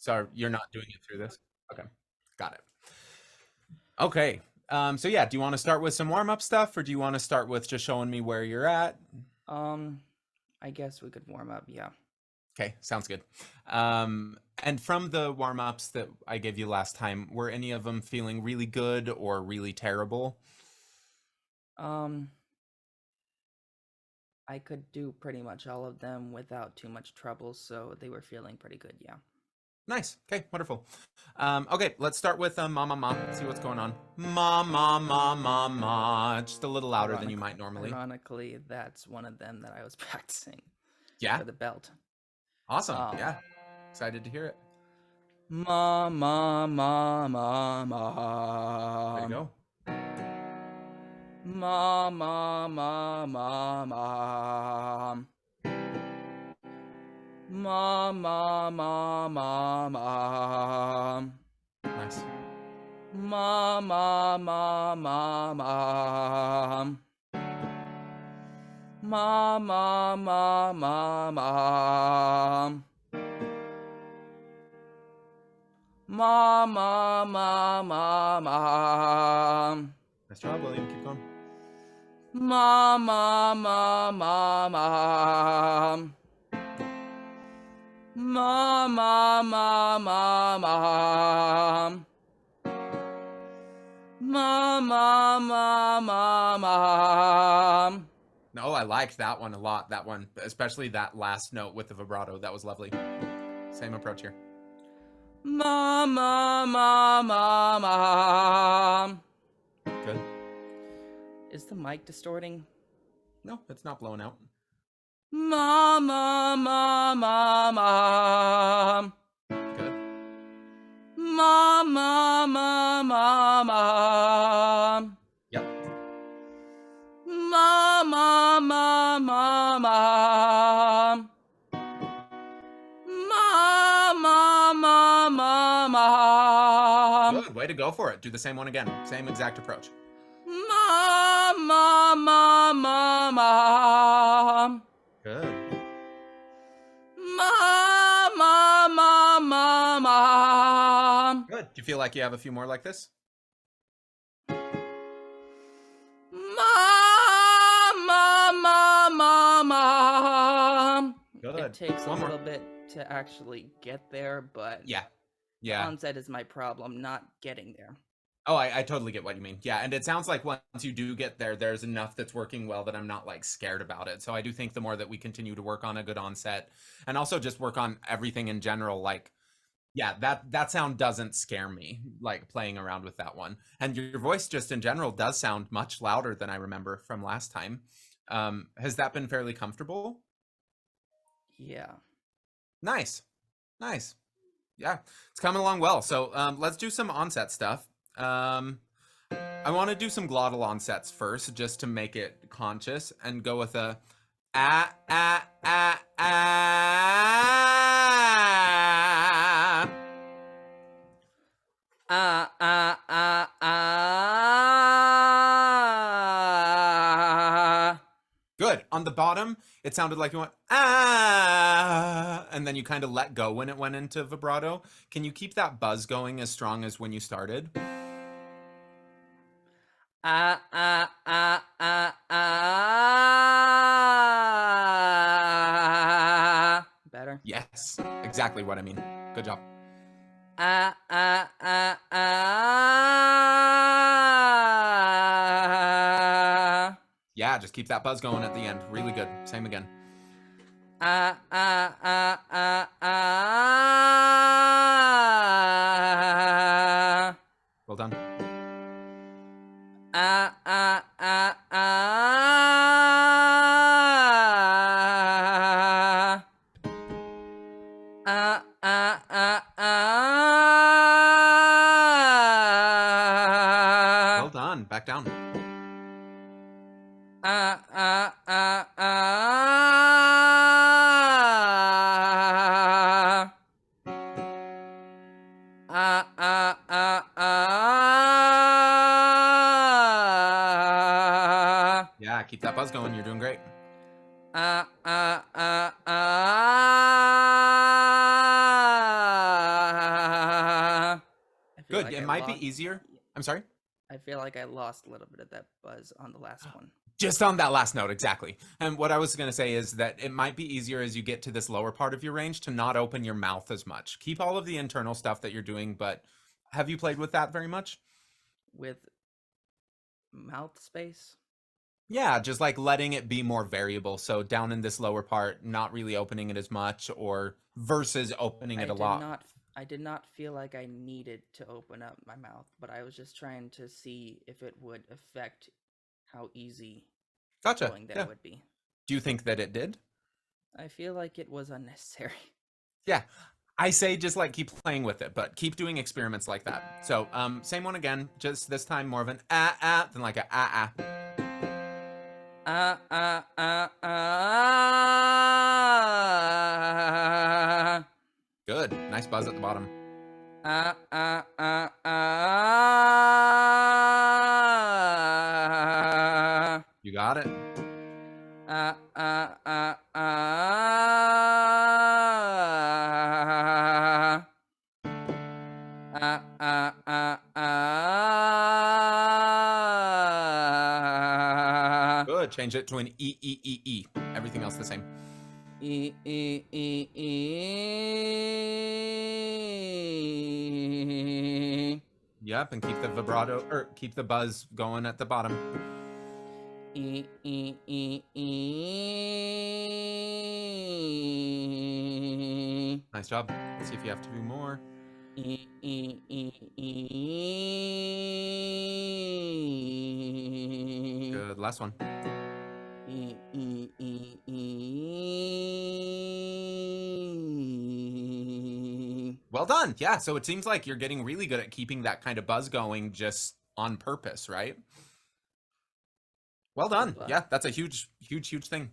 So you're not doing it through this? Okay. Got it. Okay. So yeah, do you want to start with some warm-up stuff, or do you want to start with just showing me where you're at? Um, I guess we could warm up, yeah. Okay, sounds good. And from the warm-ups that I gave you last time, were any of them feeling really good or really terrible? Um, I could do pretty much all of them without too much trouble, so they were feeling pretty good, yeah. Nice. Okay, wonderful. Okay, let's start with ma ma ma. See what's going on. Ma ma ma ma ma. Just a little louder than you Ironic might normally. Ironically, that's one of them that I was practicing Yeah. for the belt. Awesome. Um, Yeah. Excited to hear it. ma ma ma ma Way to ma. go. Ma ma ma ma ma. Ma ma ma ma ma. Nice. Ma ma ma ma ma. Ma ma ma ma ma. Ma ma ma ma ma. Nice job, William. Keep going. Ma ma ma ma ma. Ma ma ma ma ma. Ma ma ma ma ma. No, I liked that one a lot. That one, especially that last note with the vibrato. That was lovely. Same approach here. Ma ma ma ma ma. Good. Is the mic distorting? No, it's not blowing out. Ma ma ma ma ma. Good. Ma ma ma ma ma. Yep. Ma ma ma ma ma. Ma ma ma ma ma. Good. Way to go for it. Do the same one again. Same exact approach. Ma ma ma ma ma. Good. Ma ma ma ma ma. Good. Do you feel like you have a few more like this? Ma ma ma ma ma. It Good. takes a One more. little bit to actually get there, but Yeah. the Yeah. onset is my problem, not getting there. Oh, I totally get what you mean. Yeah, and it sounds like once you do get there, there's enough that's working well that I'm not like scared about it. So I do think the more that we continue to work on a good onset and also just work on everything in general, like yeah, that sound doesn't scare me, like playing around with that one. And your voice just in general does sound much louder than I remember from last time. Has that been fairly comfortable? Yeah. Nice. Nice. Yeah, it's coming along well. So let's do some onset stuff. I want to do some glottal onsets first, just to make it conscious, and go with a ah ah ah ah. Ah ah ah ah. Good. On the bottom, it sounded like you went ah, and then you kind of let go when it went into vibrato. Can you keep that buzz going as strong as when you started? Ah ah ah ah ah. Better. Yes, exactly what I mean. Good job. Ah ah ah ah. Yeah, just keep that buzz going at the end. Really good. Same again. Ah ah ah ah ah. Well done. Ah ah ah ah. Ah ah ah Well ah. done. Back down. Ah ah ah ah. Ah ah ah ah. Yeah, keep that buzz going. You're doing great. Ah ah ah feel Good. like It I might be lost. easier. I'm sorry. I feel like I lost a little bit of that buzz on the last one. Just on that last note, exactly. And what I was going to say is that it might be easier as you get to this lower part of your range to not open your mouth as much. Keep all of the internal stuff that you're doing, but have you played with that very much? With mouth space. Yeah, just like letting it be more variable. So down in this lower part, not really opening it as much or versus opening it I a did lot. not I did not feel like I needed to open up my mouth, but I was just trying to see if it would affect how easy Gotcha. going there Yeah. would be. Do you think that it did? I feel like it was unnecessary. Yeah. I say just like keep playing with it, but keep doing experiments like that. So, same one again, just this time more of an ah ah than like a ah ah. Ah ah ah ah Good. Nice buzz at the bottom. ah ah ah ah You got it. ah ah ah ah Good. Change it to an E. Everything else the same. e e e e Yep, and keep the vibrato or keep the buzz going at the bottom. e e e e Nice job. Let's see if you have to do more. e e e e Good. Last one. e e e e Well done. Yeah. So it seems like you're getting really good at keeping that kind of buzz going just on purpose, right? Well the done. bu- Yeah, that's a huge thing.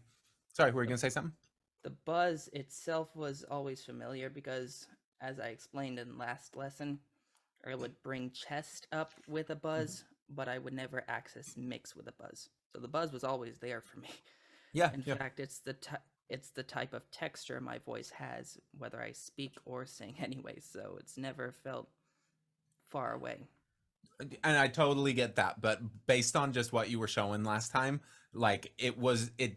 Sorry, were you the gonna say something? the buzz itself was always familiar because, as I explained in last lesson, I would bring chest up with a buzz, but I would never access mix with a buzz. So the buzz was always there for me. Yeah, In yeah. fact, it's the type of texture my voice has, whether I speak or sing, anyway. So it's never felt far away. And I totally get that, but based on just what you were showing last time, like it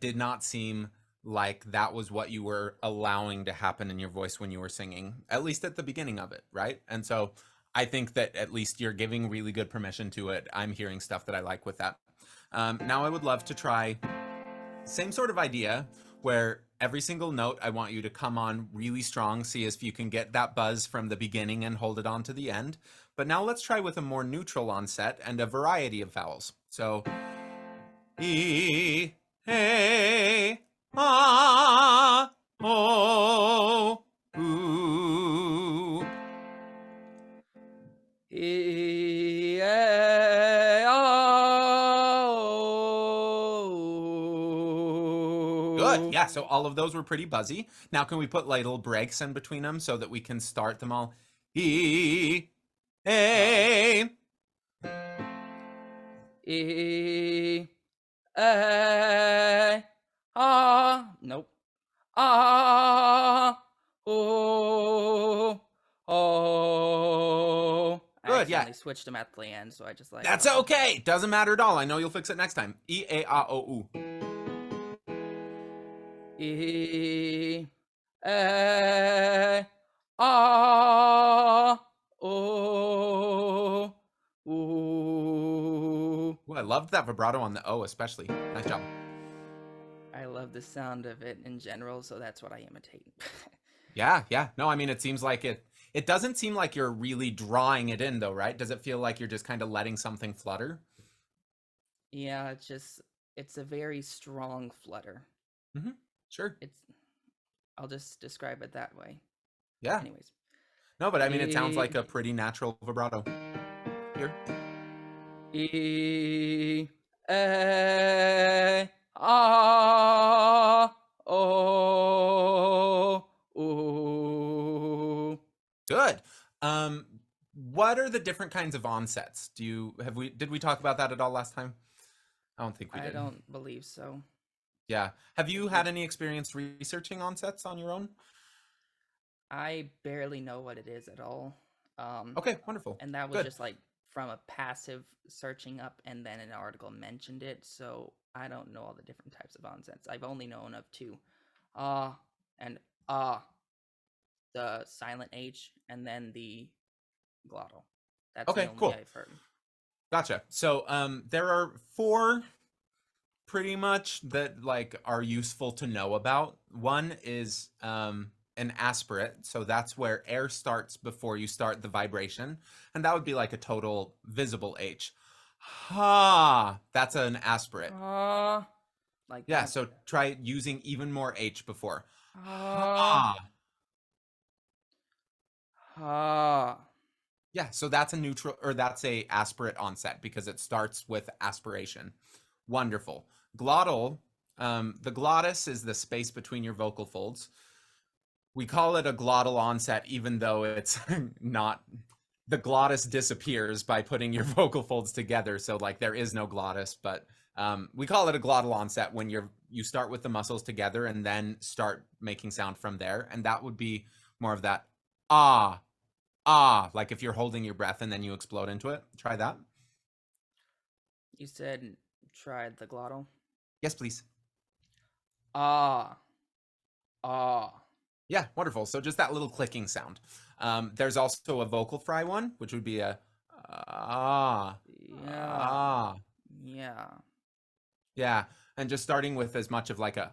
did not seem like that was what you were allowing to happen in your voice when you were singing, at least at the beginning of it, right? And so I think that at least you're giving really good permission to it. I'm hearing stuff that I like with that. Now I would love to try same sort of idea where every single note I want you to come on really strong, see if you can get that buzz from the beginning and hold it on to the end. But now let's try with a more neutral onset and a variety of vowels. So E, A, Ah, O, Ooh. Good. Yeah, so all of those were pretty buzzy. Now can we put like little breaks in between them so that we can start them all? E, A. E A ah nope ah oh oh I Good, yeah. accidentally switched them at the end, so I just like That's oh okay. Doesn't matter at all. I know you'll fix it next time. E, A, A, O, U. E A ah oh ooh. Ooh, I loved that vibrato on the O especially. Nice job. I love the sound of it in general, so that's what I imitate. Yeah, yeah. No, I mean it seems like it doesn't seem like you're really drawing it in though, right? Does it feel like you're just kind of letting something flutter? Yeah, it's a very strong flutter. Mm-hmm. Sure. It's I'll just describe it that way. Yeah. Anyways. No, but I mean it sounds like E a pretty natural vibrato. Here. E A ah oh ooh. Good. Um, what are the different kinds of onsets? Did we talk about that at all last time? I don't think we I did. don't believe so. Yeah. Have you It had any experience researching onsets on your own? I barely know what it is at all. Okay, wonderful. And that was Good. just like from a passive searching up, and then an article mentioned it. So I don't know all the different types of onsets. I've only known of two, ah and ah, the silent H, and then the glottal. That's the Okay, only cool. I've heard. Gotcha. So there are four pretty much that like are useful to know about. One is an aspirate, so that's where air starts before you start the vibration, and that would be like a total visible H. Ha, that's an aspirate. Ah, like Yeah, that. so try using even more H before. Ah, Ha. ah. Yeah, so that's a neutral or that's a aspirate onset because it starts with aspiration. Wonderful. Glottal, the glottis is the space between your vocal folds. We call it a glottal onset, even though it's not. The glottis disappears by putting your vocal folds together, so like there is no glottis. But we call it a glottal onset when you start with the muscles together and then start making sound from there, and that would be more of that ah like if you're holding your breath and then you explode into it. Try that. You said tried the glottal. Yes, please. Ah, ah. Yeah, wonderful. So just that little clicking sound. There's also a vocal fry one, which would be a ah, Yeah, ah. yeah. Yeah, and just starting with as much of like a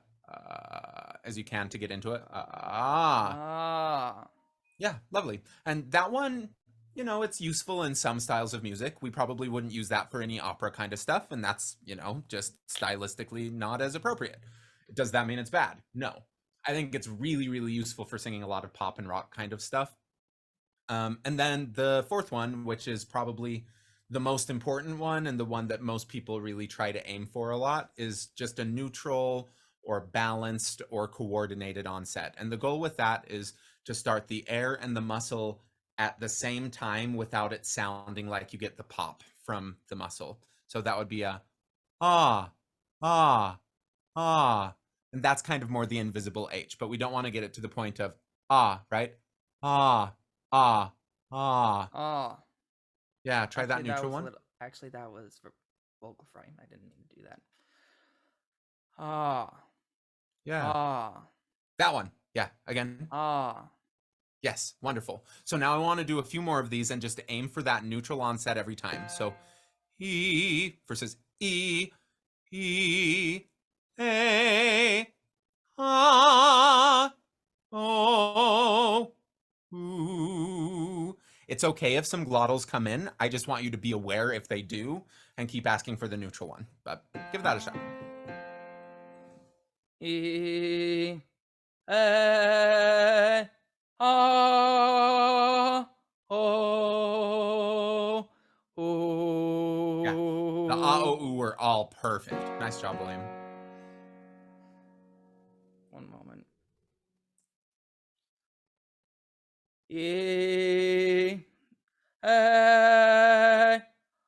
as you can to get into it. Ah. Ah. Yeah, lovely. And that one, it's useful in some styles of music. We probably wouldn't use that for any opera kind of stuff, and that's, just stylistically not as appropriate. Does that mean it's bad? No. I think it's really, really useful for singing a lot of pop and rock kind of stuff. And then the fourth one, which is probably the most important one and the one that most people really try to aim for a lot, is just a neutral or balanced or coordinated onset. And the goal with that is to start the air and the muscle at the same time without it sounding like you get the pop from the muscle. So that would be a ah, ah, ah. And that's kind of more the invisible H, but we don't want to get it to the point of right? Ah, ah, ah. Ah. Yeah, try that Actually, that neutral was a one. little. Actually, that was for vocal fry. I didn't mean to do that. Ah. Yeah, Ah. that one. Yeah, again. Ah. Yes, wonderful. So now I want to do a few more of these and just aim for that neutral onset every time. So E versus E, E, A, ah, oh, ooh. It's okay if some glottals come in. I just want you to be aware if they do and keep asking for the neutral one. But give that a shot. E. A. Ah. Oh. Yeah. The ah, Oh. oh, ooh were all perfect. Nice job, William. One moment. E. A.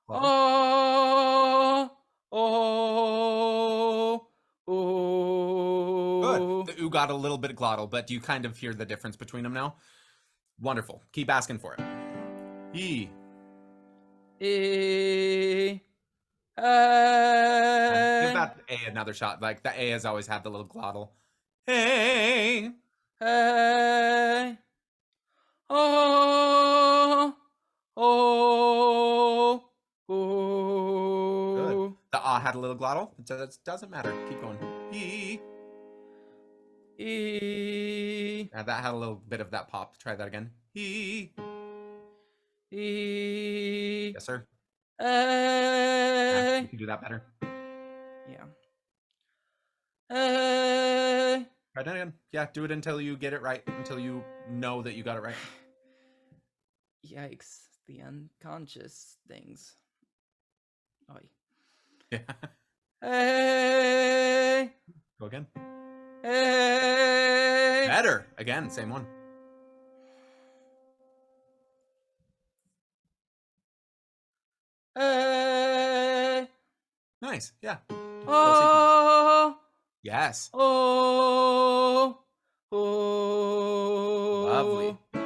Glottal. Oh. Oh. Good. Oh. The ooh got a little bit glottal, but do you kind of hear the difference between them now? Wonderful. Keep asking for it. E. E. Yeah. Give A. that A another shot. Like the A has always had the little glottal. Hey. A. Oh. Oh. Good. Oh. The ah had a little glottal. It doesn't matter. Keep going. E. E. Yeah, that had a little bit of that pop. Try that again. E. E. Yes, sir. Yeah, you A. can do that better. Yeah. A. Try that again. Yeah, do it until you get it right. Until you know that you got it right. Yikes. The unconscious things. Oi. Yeah. A. Go again. A. Better. Again, same one. A. Nice. Yeah. Whole sequence. Oh. Yes. Oh. Lovely. Oh.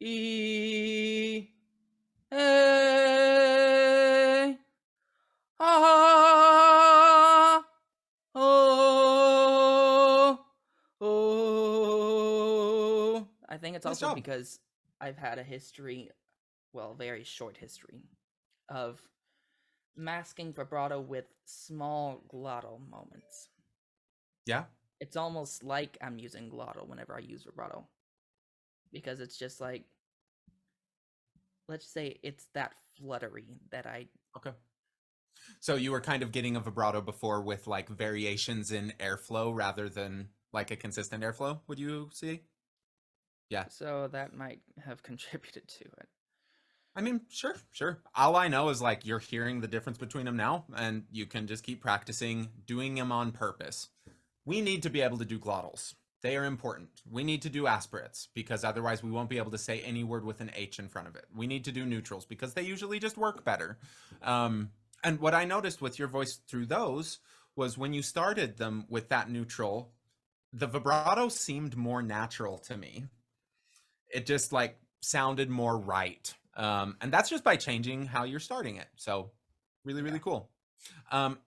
E A ah oh oh. I think it's Nice also job. because I've had a history, well, very short history, of masking vibrato with small glottal moments. Yeah. It's almost like I'm using glottal whenever I use vibrato because it's just like, let's say it's that fluttery that I. Okay. So you were kind of getting a vibrato before with like variations in airflow rather than like a consistent airflow, would you see? Yeah. So that might have contributed to it. I mean, sure, sure. All I know is like you're hearing the difference between them now, and you can just keep practicing doing them on purpose. We need to be able to do glottals. They are important. We need to do aspirates because otherwise we won't be able to say any word with an H in front of it. We need to do neutrals because they usually just work better. And what I noticed with your voice through those was when you started them with that neutral, the vibrato seemed more natural to me. It just like sounded more right. And that's just by changing how you're starting it. So really, Yeah. really cool. Um,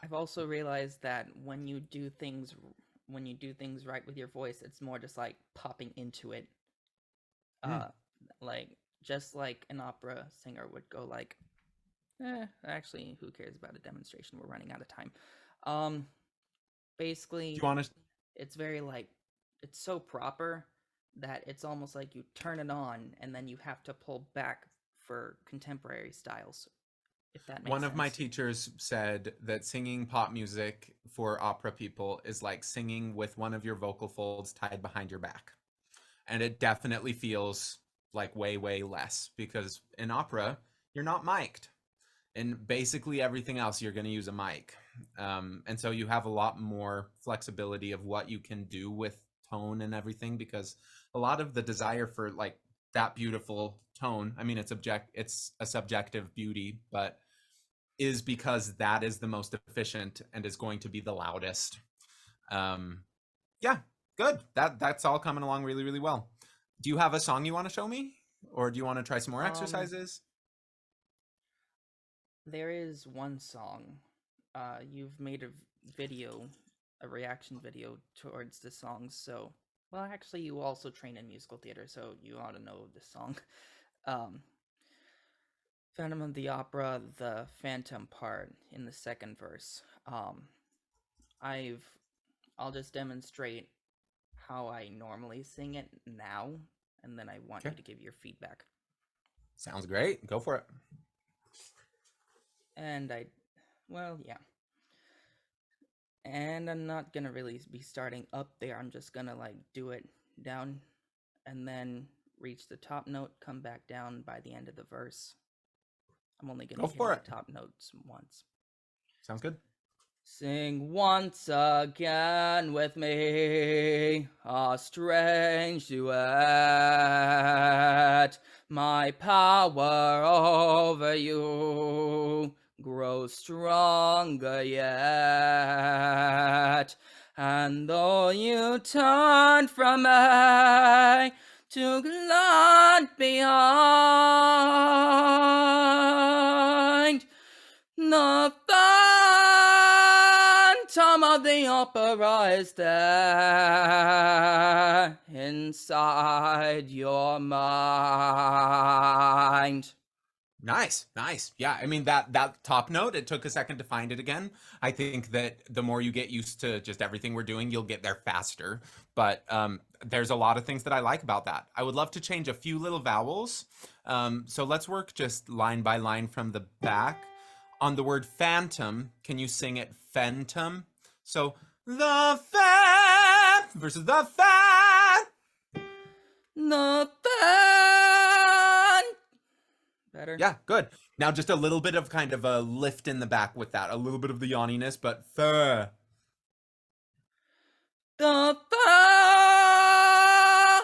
I've also realized that when you do things right with your voice, it's more just like popping into it. hmm, Uh like just like an opera singer would go like, actually, who cares about a demonstration? We're running out of time. Um do Basically, you want to? it's very like, it's so proper that it's almost like you turn it on and then you have to pull back for contemporary styles, if that One makes of my sense. teachers said that singing pop music for opera people is like singing with one of your vocal folds tied behind your back. And it definitely feels like way, way less because in opera, you're not mic'd. In basically everything else, you're going to use a mic. And so you have a lot more flexibility of what you can do with tone and everything because a lot of the desire for like that beautiful tone, I mean, it's a subjective beauty, but is because that is the most efficient and is going to be the loudest. Um, yeah, good. That's all coming along really, really well. Do you have a song you want to show me, or do you want to try some more Um, exercises? there is one song. You've made a video, a reaction video towards the song. So, well, actually, you also train in musical theater, so you ought to know this song. Um, Phantom of the Opera, the Phantom part in the second verse. I've I'll just demonstrate how I normally sing it now, and then I want Okay, you to give your feedback. sounds great. Go for it. And well, yeah. And I'm not gonna really be starting up there. I'm just gonna like do it down and then reach the top note, come back down by the end of the verse. I'm only gonna Go hit for the it. top notes once. Sounds good. Sing once again with me a strange duet. My power over you grows stronger yet. And though you turn from me to land behind, the phantom of the opera is there inside your mind. Nice, nice. Yeah, I mean that top note, it took a second to find it again. I think that the more you get used to just everything we're doing, you'll get there faster. But there's a lot of things that I like about that. I would love to change a few little vowels. So let's work just line by line from the back. On the word phantom, can you sing it phantom? So the fan versus the fan. The fan. Better. Yeah, good. Now just a little bit of kind of a lift in the back with that. A little bit of the yawniness, but fur. The fan.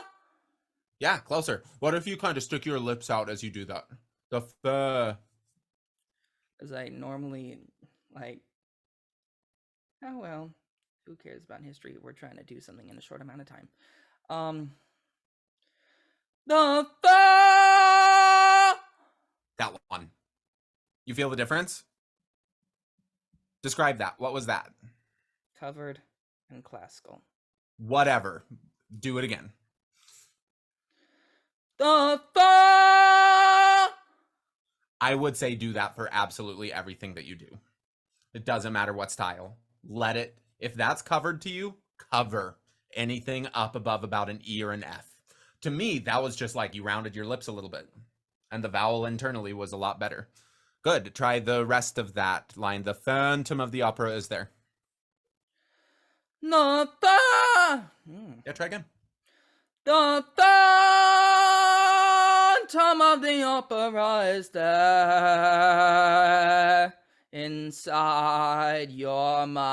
Yeah, closer. What if you kind of stick your lips out as you do that? The fur. As I normally like. Oh well. Who cares about history? We're trying to do something in a short amount of time. Um. The fa That one. You feel the difference? Describe that. What was that? covered and classical. Whatever. Do it again. The fa. I would say do that for absolutely everything that you do. It doesn't matter what style. Let it, if that's covered to you, cover anything up above about an E or an F. To me, that was just like you rounded your lips a little bit. And the vowel internally was a lot better. Good. Try the rest of that line. The Phantom of the Opera is there. The fa. Yeah, try again. The Phantom of the Opera is there inside your mind.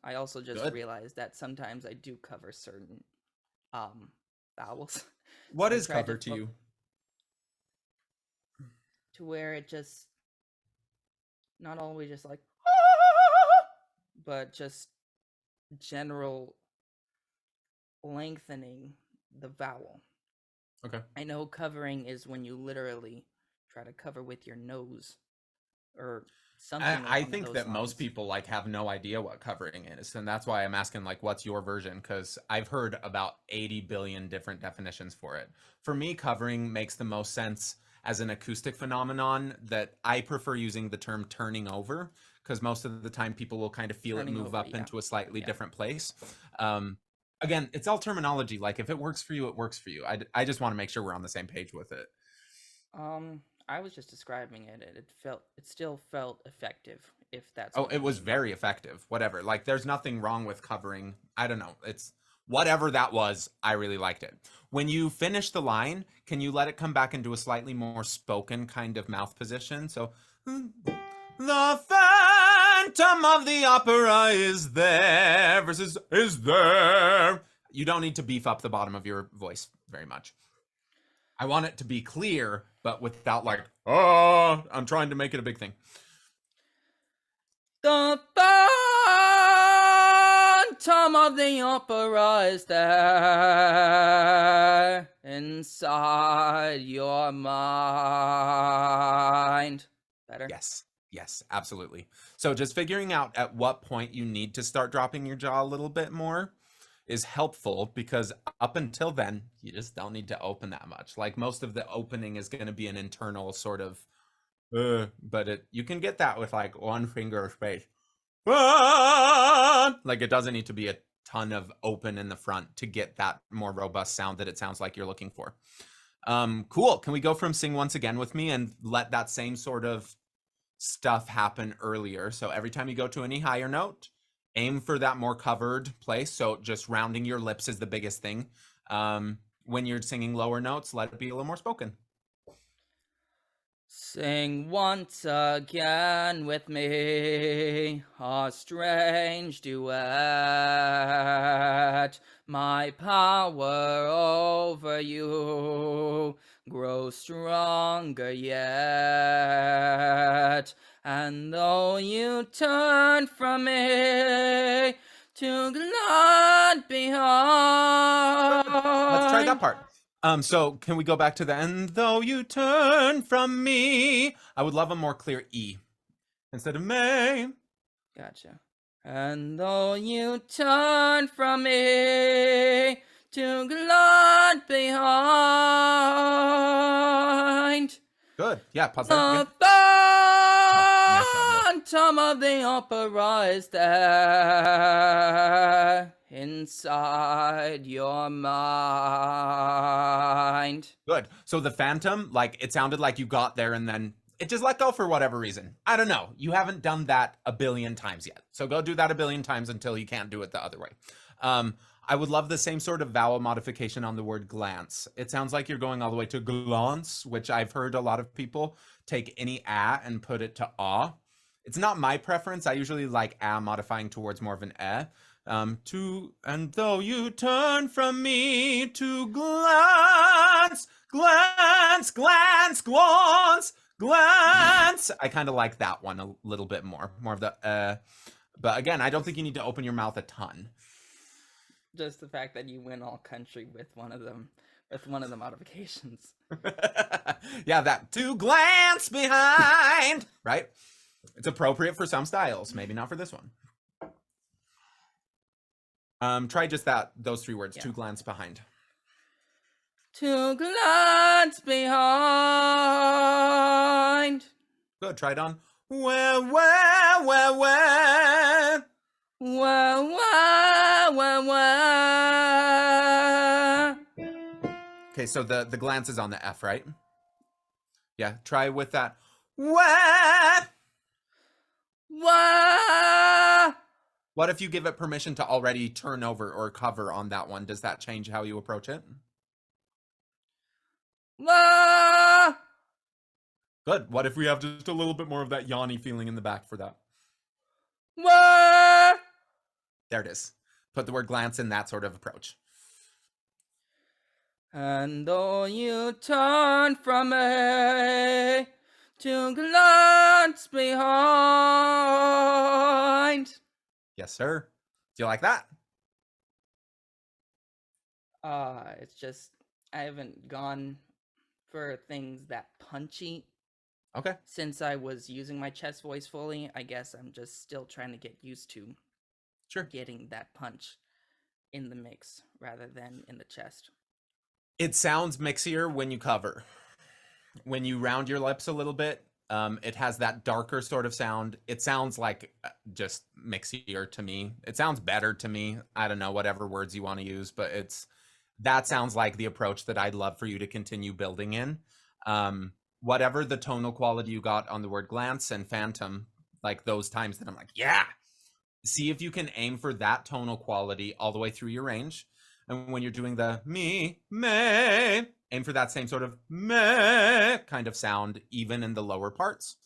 I also just Good. realized that sometimes I do cover certain vowels. What I is tried cover to you? To where it just not always just like but just general lengthening the vowel. Okay. I know covering is when you literally try to cover with your nose or something I along think those that most lines. people like have no idea what covering is, and that's why I'm asking like what's your version, because I've heard about 80 billion different definitions for it. For me, covering makes the most sense as an acoustic phenomenon that I prefer using the term turning over, because most of the time people will kind of feel it Turning move over, up yeah. into a slightly Yeah. different place. Again, it's all terminology. Like if it works for you, it works for you. I just want to make sure we're on the same page with it. I was just describing it. It still felt effective, if that's Oh, what it you was mean. very effective. Whatever. Like there's nothing wrong with covering. I don't know. It's whatever that was, I really liked it. When you finish the line, can you let it come back into a slightly more spoken kind of mouth position? So the Phantom of the Opera is there versus is there. You don't need to beef up the bottom of your voice very much. I want it to be clear, but without like, oh, I'm trying to make it a big thing. The Phantom of the Opera is there inside your mind. Better? Yes. Yes, absolutely. So just figuring out at what point you need to start dropping your jaw a little bit more is helpful, because up until then, you just don't need to open that much. Like most of the opening is going to be an internal sort of, but you can get that with like one finger space. Like it doesn't need to be a ton of open in the front to get that more robust sound that it sounds like you're looking for. Cool. Can we go from sing once again with me and let that same sort of stuff happen earlier? So every time you go to any higher note, aim for that more covered place. So just rounding your lips is the biggest thing. When you're singing lower notes, let it be a little more spoken. Sing once again with me a strange duet. My power over you grows stronger yet. And though you turn from me to glad Let's try that behind. part. So can we go back to the and though you turn from me? I would love a more clear E instead of may. Gotcha. And though you turn from me to glad behind, Good. Yeah, pause there again. the Nice job. Phantom of the Opera is there inside your mind. Good. So the Phantom, like it sounded like you got there and then it just let go for whatever reason. I don't know. You haven't done that a billion times yet. So go do that a billion times until you can't do it the other way. I would love the same sort of vowel modification on the word glance. It sounds like you're going all the way to glance, which I've heard a lot of people take any a and put it to ah. It's not my preference. I usually like a modifying towards more of an eh. To and though you turn from me to glance, glance, glance, glance, glance. I kind of like that one a little bit more of the but again, I don't think you need to open your mouth a ton. Just the fact that you went all country with one of them, with one of the modifications. Yeah, that to glance behind, right? It's appropriate for some styles, maybe not for this one. Try just those 3 words, Yeah. to glance behind. To glance behind. Good, try it on. Where, where, where, where? Wah, wah, wah, wah. Okay, so the glance is on the F, right? Yeah, try with that. Where? Wah. What if you give it permission to already turn over or cover on that one? Does that change how you approach it? Wah. Good. What if we have just a little bit more of that yawny feeling in the back for that? Wah. There it is. Put the word glance in that sort of approach. And though you turn from me to glance behind. Yes, sir. Do you like that? It's just I haven't gone for things that punchy Okay. since I was using my chest voice fully. I guess I'm just still trying to get used to Sure. getting that punch in the mix rather than in the chest. It sounds mixier when you cover. When you round your lips a little bit, it has that darker sort of sound. It sounds like just mixier to me. It sounds better to me. I don't know, whatever words you want to use, but that sounds like the approach that I'd love for you to continue building in. Whatever the tonal quality you got on the word glance and phantom, like those times that I'm like, yeah, see if you can aim for that tonal quality all the way through your range. And when you're doing the me, me, aim for that same sort of me kind of sound, even in the lower parts.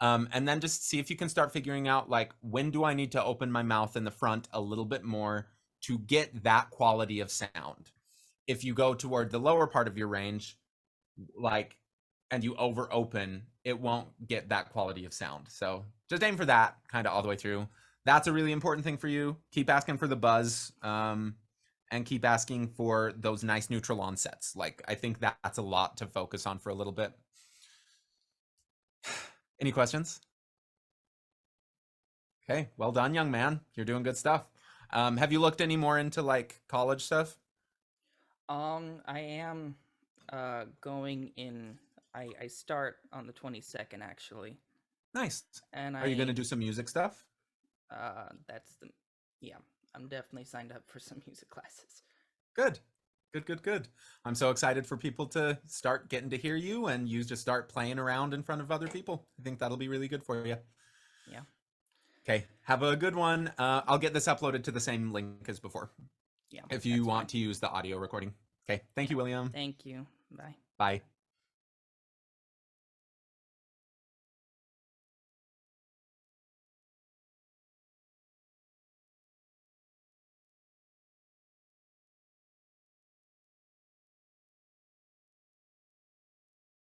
And then just see if you can start figuring out, like, when do I need to open my mouth in the front a little bit more to get that quality of sound? If you go toward the lower part of your range, like, and you over open, it won't get that quality of sound. So just aim for that kind of all the way through. That's a really important thing for you. Keep asking for the buzz, and keep asking for those nice neutral onsets. Like, I think that's a lot to focus on for a little bit. Any questions? Okay, well done, young man. You're doing good stuff. Have you looked any more into like college stuff? I am going in. I start on the 22nd actually, Nice. and Are you going to do some music stuff? that's the yeah. I'm definitely signed up for some music classes. Good. Good, good, good. I'm so excited for people to start getting to hear you and you just start playing around in front of other people. I think that'll be really good for you. Yeah. Okay, have a good one. I'll get this uploaded to the same link as before Yeah. if you want to use the audio recording. Okay, thank you, William. Thank you. Bye. Bye.